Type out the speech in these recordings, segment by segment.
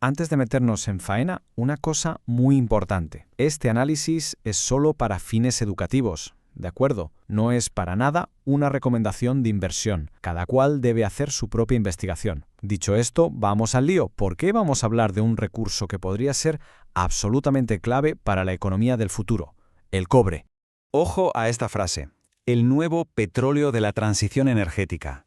Antes de meternos en faena, una cosa muy importante. Este análisis es solo para fines educativos, ¿de acuerdo? No es para nada una recomendación de inversión. Cada cual debe hacer su propia investigación. Dicho esto, vamos al lío. ¿Por qué vamos a hablar de un recurso que podría ser absolutamente clave para la economía del futuro? El cobre. Ojo a esta frase. El nuevo petróleo de la transición energética.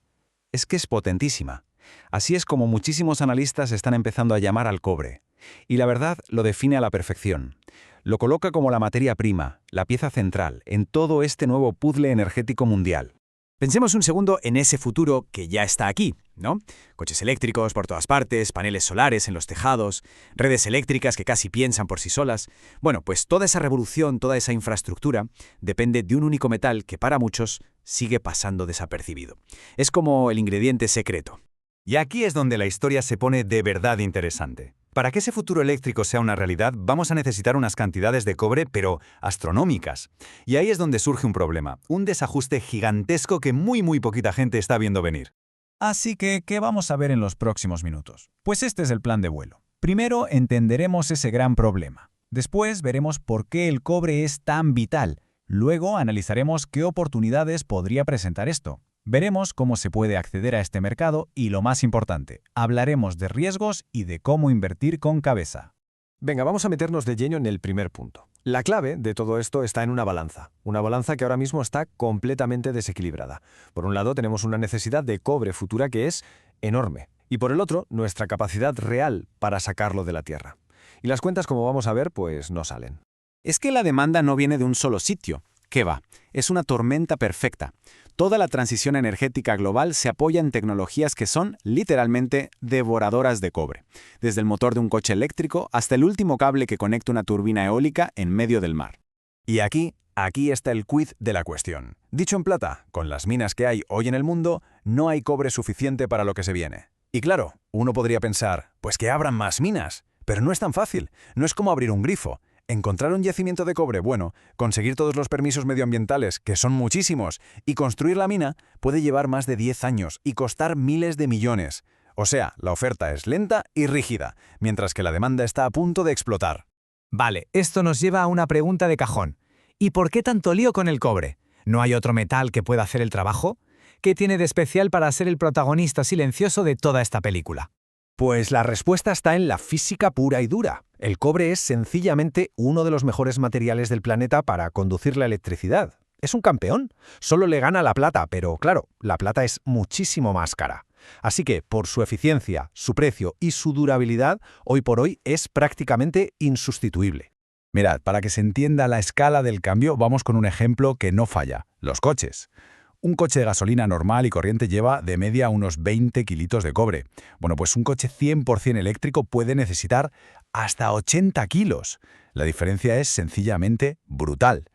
Es que es potentísima. Así es como muchísimos analistas están empezando a llamar al cobre. Y la verdad lo define a la perfección. Lo coloca como la materia prima, la pieza central, en todo este nuevo puzzle energético mundial. Pensemos un segundo en ese futuro que ya está aquí, ¿no? Coches eléctricos por todas partes, paneles solares en los tejados, redes eléctricas que casi piensan por sí solas. Bueno, pues toda esa revolución, toda esa infraestructura, depende de un único metal que para muchos sigue pasando desapercibido. Es como el ingrediente secreto. Y aquí es donde la historia se pone de verdad interesante. Para que ese futuro eléctrico sea una realidad, vamos a necesitar unas cantidades de cobre, pero astronómicas. Y ahí es donde surge un problema, un desajuste gigantesco que muy poquita gente está viendo venir. Así que, ¿qué vamos a ver en los próximos minutos? Pues este es el plan de vuelo. Primero entenderemos ese gran problema. Después veremos por qué el cobre es tan vital. Luego analizaremos qué oportunidades podría presentar esto. Veremos cómo se puede acceder a este mercado y, lo más importante, hablaremos de riesgos y de cómo invertir con cabeza. Venga, vamos a meternos de lleno en el primer punto. La clave de todo esto está en una balanza que ahora mismo está completamente desequilibrada. Por un lado tenemos una necesidad de cobre futura que es enorme, y por el otro, nuestra capacidad real para sacarlo de la Tierra. Y las cuentas, como vamos a ver, pues no salen. Es que la demanda no viene de un solo sitio. ¿Qué va? Es una tormenta perfecta. Toda la transición energética global se apoya en tecnologías que son, literalmente, devoradoras de cobre. Desde el motor de un coche eléctrico hasta el último cable que conecta una turbina eólica en medio del mar. Y aquí está el quid de la cuestión. Dicho en plata, con las minas que hay hoy en el mundo, no hay cobre suficiente para lo que se viene. Y claro, uno podría pensar, pues que abran más minas. Pero no es tan fácil. No es como abrir un grifo. Encontrar un yacimiento de cobre bueno, conseguir todos los permisos medioambientales, que son muchísimos, y construir la mina puede llevar más de 10 años y costar miles de millones. O sea, la oferta es lenta y rígida, mientras que la demanda está a punto de explotar. Vale, esto nos lleva a una pregunta de cajón. ¿Y por qué tanto lío con el cobre? ¿No hay otro metal que pueda hacer el trabajo? ¿Qué tiene de especial para ser el protagonista silencioso de toda esta película? Pues la respuesta está en la física pura y dura. El cobre es sencillamente uno de los mejores materiales del planeta para conducir la electricidad. Es un campeón. Solo le gana la plata, pero claro, la plata es muchísimo más cara. Así que, por su eficiencia, su precio y su durabilidad, hoy por hoy es prácticamente insustituible. Mirad, para que se entienda la escala del cambio, vamos con un ejemplo que no falla: los coches. Un coche de gasolina normal y corriente lleva de media unos 20 kilitos de cobre. Bueno, pues un coche 100% eléctrico puede necesitar hasta 80 kilos. La diferencia es sencillamente brutal.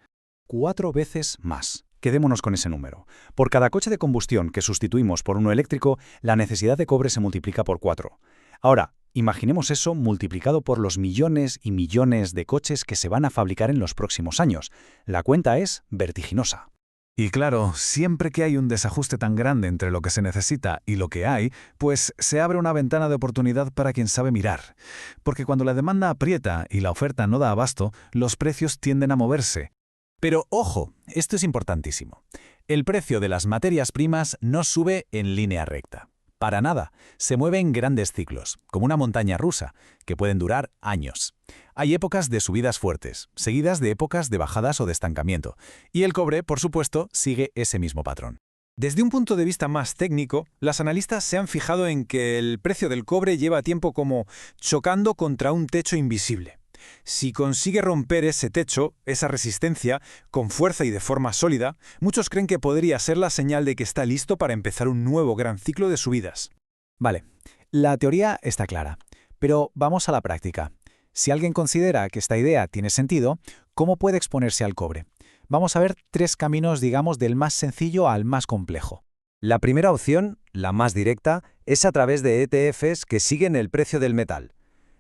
4 veces más. Quedémonos con ese número. Por cada coche de combustión que sustituimos por uno eléctrico, la necesidad de cobre se multiplica por 4. Ahora, imaginemos eso multiplicado por los millones y millones de coches que se van a fabricar en los próximos años. La cuenta es vertiginosa. Y claro, siempre que hay un desajuste tan grande entre lo que se necesita y lo que hay, pues se abre una ventana de oportunidad para quien sabe mirar. Porque cuando la demanda aprieta y la oferta no da abasto, los precios tienden a moverse. Pero ojo, esto es importantísimo. El precio de las materias primas no sube en línea recta. Para nada, se mueve en grandes ciclos, como una montaña rusa, que pueden durar años. Hay épocas de subidas fuertes, seguidas de épocas de bajadas o de estancamiento, y el cobre, por supuesto, sigue ese mismo patrón. Desde un punto de vista más técnico, las analistas se han fijado en que el precio del cobre lleva tiempo como chocando contra un techo invisible. Si consigue romper ese techo, esa resistencia, con fuerza y de forma sólida, muchos creen que podría ser la señal de que está listo para empezar un nuevo gran ciclo de subidas. Vale, la teoría está clara, pero vamos a la práctica. Si alguien considera que esta idea tiene sentido, ¿cómo puede exponerse al cobre? Vamos a ver 3 caminos, digamos, del más sencillo al más complejo. La primera opción, la más directa, es a través de ETFs que siguen el precio del metal.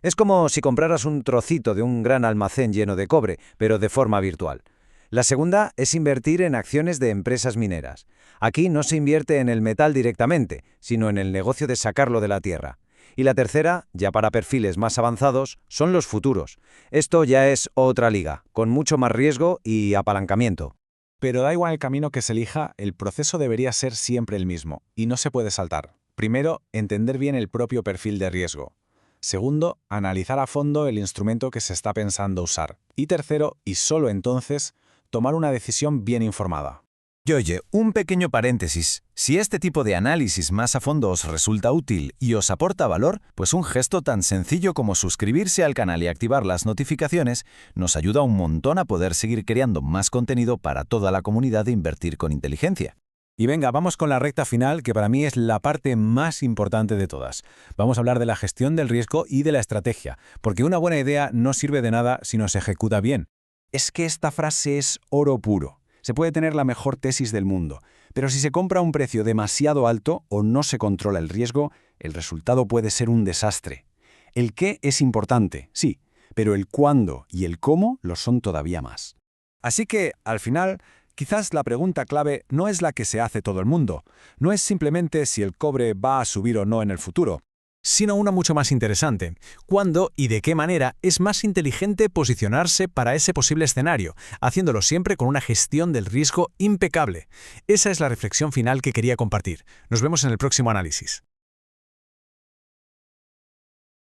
Es como si compraras un trocito de un gran almacén lleno de cobre, pero de forma virtual. La segunda es invertir en acciones de empresas mineras. Aquí no se invierte en el metal directamente, sino en el negocio de sacarlo de la tierra. Y la tercera, ya para perfiles más avanzados, son los futuros. Esto ya es otra liga, con mucho más riesgo y apalancamiento. Pero da igual el camino que se elija, el proceso debería ser siempre el mismo, y no se puede saltar. Primero, entender bien el propio perfil de riesgo. Segundo, analizar a fondo el instrumento que se está pensando usar. Y tercero, y solo entonces, tomar una decisión bien informada. Y oye, un pequeño paréntesis. Si este tipo de análisis más a fondo os resulta útil y os aporta valor, pues un gesto tan sencillo como suscribirse al canal y activar las notificaciones nos ayuda un montón a poder seguir creando más contenido para toda la comunidad de Invertir con Inteligencia. Y venga, vamos con la recta final, que para mí es la parte más importante de todas. Vamos a hablar de la gestión del riesgo y de la estrategia, porque una buena idea no sirve de nada si no se ejecuta bien. Es que esta frase es oro puro. Se puede tener la mejor tesis del mundo, pero si se compra a un precio demasiado alto o no se controla el riesgo, el resultado puede ser un desastre. El qué es importante, sí, pero el cuándo y el cómo lo son todavía más. Así que, al final, quizás la pregunta clave no es la que se hace todo el mundo, no es simplemente si el cobre va a subir o no en el futuro, sino una mucho más interesante. ¿Cuándo y de qué manera es más inteligente posicionarse para ese posible escenario, haciéndolo siempre con una gestión del riesgo impecable? Esa es la reflexión final que quería compartir. Nos vemos en el próximo análisis.